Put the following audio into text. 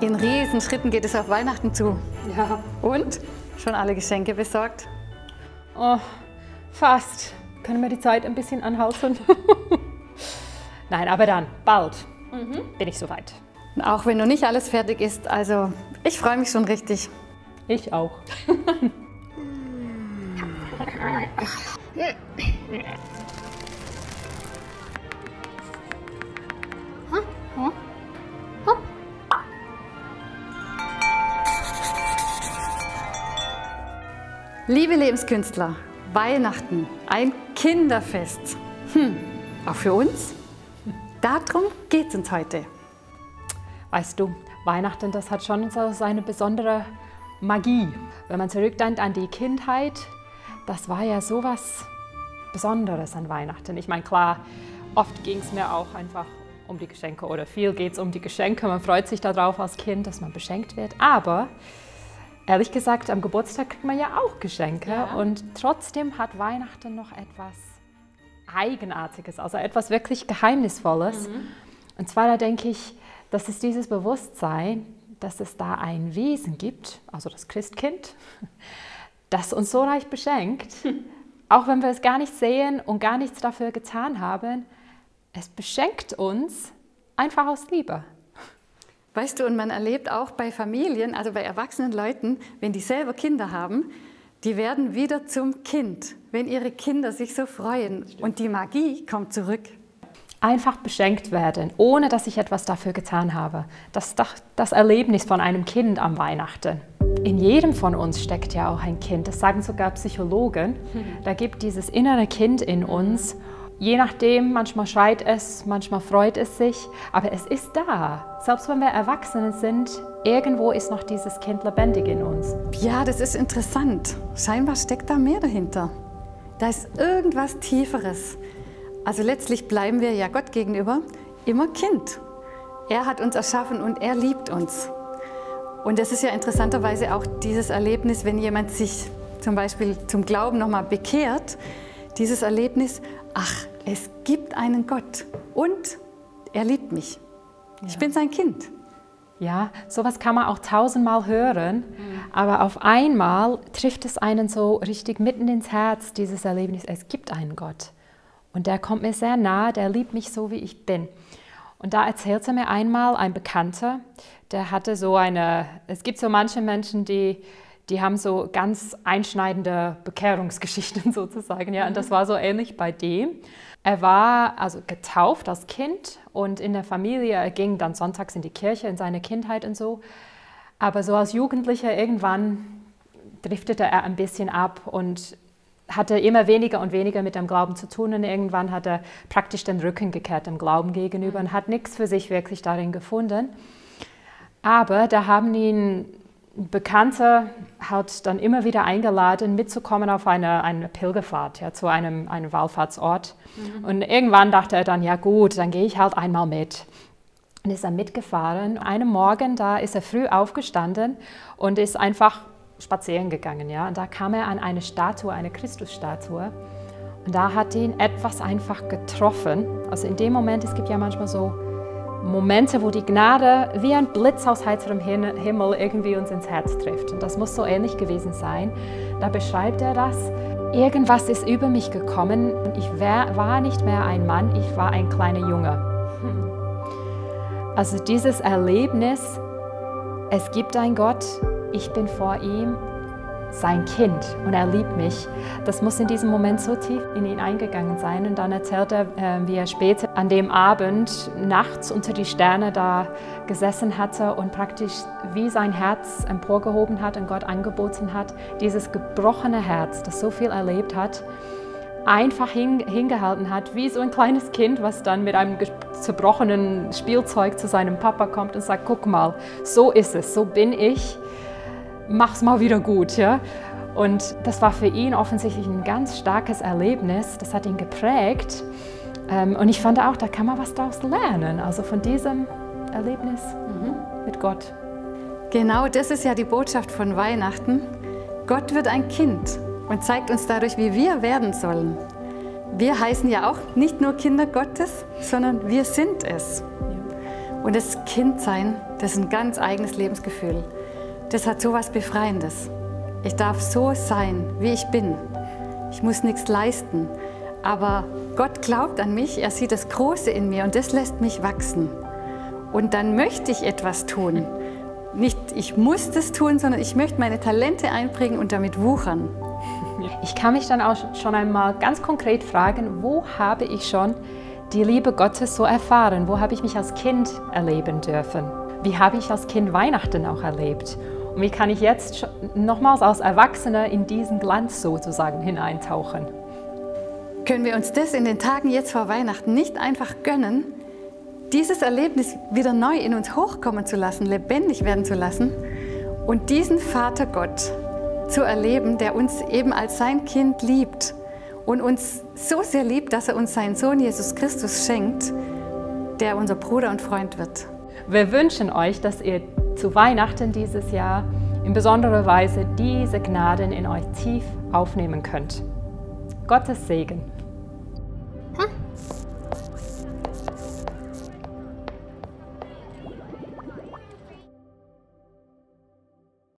In Riesenschritten geht es auf Weihnachten zu. Ja. Und? Schon alle Geschenke besorgt? Oh, fast. Können wir die Zeit ein bisschen anhalten? Nein, aber dann, bald bin ich soweit. Auch wenn noch nicht alles fertig ist, also ich freue mich schon richtig. Ich auch. Liebe Lebenskünstler, Weihnachten, ein Kinderfest. Auch für uns? Darum geht es uns heute. Weißt du, Weihnachten, das hat schon so seine besondere Magie. Wenn man zurückdenkt an die Kindheit, das war ja sowas Besonderes an Weihnachten. Ich meine, klar, oft ging es mir auch einfach um die Geschenke oder viel geht es um die Geschenke. Man freut sich darauf als Kind, dass man beschenkt wird. Aber ehrlich gesagt, am Geburtstag kriegt man ja auch Geschenke. Ja. Und trotzdem hat Weihnachten noch etwas Eigenartiges, also etwas wirklich Geheimnisvolles. Und zwar, da denke ich, das ist dieses Bewusstsein, dass es da ein Wesen gibt, also das Christkind, das uns so reich beschenkt, auch wenn wir es gar nicht sehen und gar nichts dafür getan haben. Es beschenkt uns einfach aus Liebe. Weißt du, und man erlebt auch bei Familien, also bei erwachsenen Leuten, wenn die selber Kinder haben, die werden wieder zum Kind, wenn ihre Kinder sich so freuen. Und die Magie kommt zurück. Einfach beschenkt werden, ohne dass ich etwas dafür getan habe. Das ist das Erlebnis von einem Kind am Weihnachten. In jedem von uns steckt ja auch ein Kind. Das sagen sogar Psychologen. Da gibt dieses innere Kind in uns. Je nachdem, manchmal schreit es, manchmal freut es sich, aber es ist da. Selbst wenn wir Erwachsene sind, irgendwo ist noch dieses Kind lebendig in uns. Ja, das ist interessant. Scheinbar steckt da mehr dahinter. Da ist irgendwas Tieferes. Also letztlich bleiben wir ja Gott gegenüber immer Kind. Er hat uns erschaffen und er liebt uns. Und das ist ja interessanterweise auch dieses Erlebnis, wenn jemand sich zum Beispiel zum Glauben nochmal bekehrt, dieses Erlebnis, ach, es gibt einen Gott und er liebt mich. Ja. Ich bin sein Kind. Ja, sowas kann man auch tausendmal hören, aber auf einmal trifft es einen so richtig mitten ins Herz, dieses Erlebnis, es gibt einen Gott. Und der kommt mir sehr nahe, der liebt mich so, wie ich bin. Und da erzählte mir einmal ein Bekannter, der hatte so es gibt so manche Menschen, die haben so ganz einschneidende Bekehrungsgeschichten sozusagen. Ja? Und das war so ähnlich bei dem. Er war also getauft als Kind und in der Familie, er ging dann sonntags in die Kirche in seine Kindheit und so. Aber so als Jugendlicher irgendwann driftete er ein bisschen ab und hatte immer weniger und weniger mit dem Glauben zu tun. Und irgendwann hat er praktisch den Rücken gekehrt dem Glauben gegenüber und hat nichts für sich wirklich darin gefunden. Aber da haben ihn Bekannte halt dann immer wieder eingeladen, mitzukommen auf eine Pilgerfahrt, ja, zu einem Wallfahrtsort. Und irgendwann dachte er dann, ja gut, dann gehe ich halt einmal mit. Und ist dann mitgefahren. Einem Morgen, da ist er früh aufgestanden und ist einfach spazieren gegangen. Ja? Und da kam er an eine Statue, eine Christusstatue. Und da hat ihn etwas einfach getroffen. Also in dem Moment, es gibt ja manchmal so Momente, wo die Gnade wie ein Blitz aus heiterem Himmel irgendwie uns ins Herz trifft. Und das muss so ähnlich gewesen sein. Da beschreibt er das. Irgendwas ist über mich gekommen. Ich war nicht mehr ein Mann, ich war ein kleiner Junge. Also dieses Erlebnis, es gibt einen Gott, ich bin vor ihm sein Kind und er liebt mich. Das muss in diesem Moment so tief in ihn eingegangen sein. Und dann erzählt er, wie er später an dem Abend nachts unter die Sterne da gesessen hatte und praktisch wie sein Herz emporgehoben hat und Gott angeboten hat, dieses gebrochene Herz, das so viel erlebt hat, einfach hingehalten hat, wie so ein kleines Kind, was dann mit einem zerbrochenen Spielzeug zu seinem Papa kommt und sagt, guck mal, so ist es, so bin ich. Mach's mal wieder gut, ja. Und das war für ihn offensichtlich ein ganz starkes Erlebnis, das hat ihn geprägt. Und ich fand auch, da kann man was daraus lernen, also von diesem Erlebnis mit Gott. Genau, das ist ja die Botschaft von Weihnachten. Gott wird ein Kind und zeigt uns dadurch, wie wir werden sollen. Wir heißen ja auch nicht nur Kinder Gottes, sondern wir sind es. Und das Kindsein, Das ist ein ganz eigenes Lebensgefühl. Das hat so was Befreiendes. Ich darf so sein, wie ich bin. Ich muss nichts leisten. Aber Gott glaubt an mich, er sieht das Große in mir und das lässt mich wachsen. Und dann möchte ich etwas tun. Nicht, ich muss das tun, sondern ich möchte meine Talente einbringen und damit wuchern. Ich kann mich dann auch schon einmal ganz konkret fragen, wo habe ich schon die Liebe Gottes so erfahren? Wo habe ich mich als Kind erleben dürfen? Wie habe ich als Kind Weihnachten auch erlebt? Und wie kann ich jetzt nochmals als Erwachsener in diesen Glanz sozusagen hineintauchen? Können wir uns das in den Tagen jetzt vor Weihnachten nicht einfach gönnen, dieses Erlebnis wieder neu in uns hochkommen zu lassen, lebendig werden zu lassen und diesen Vater Gott zu erleben, der uns eben als sein Kind liebt und uns so sehr liebt, dass er uns seinen Sohn Jesus Christus schenkt, der unser Bruder und Freund wird. Wir wünschen euch, dass ihr zu Weihnachten dieses Jahr in besonderer Weise diese Gnaden in euch tief aufnehmen könnt. Gottes Segen.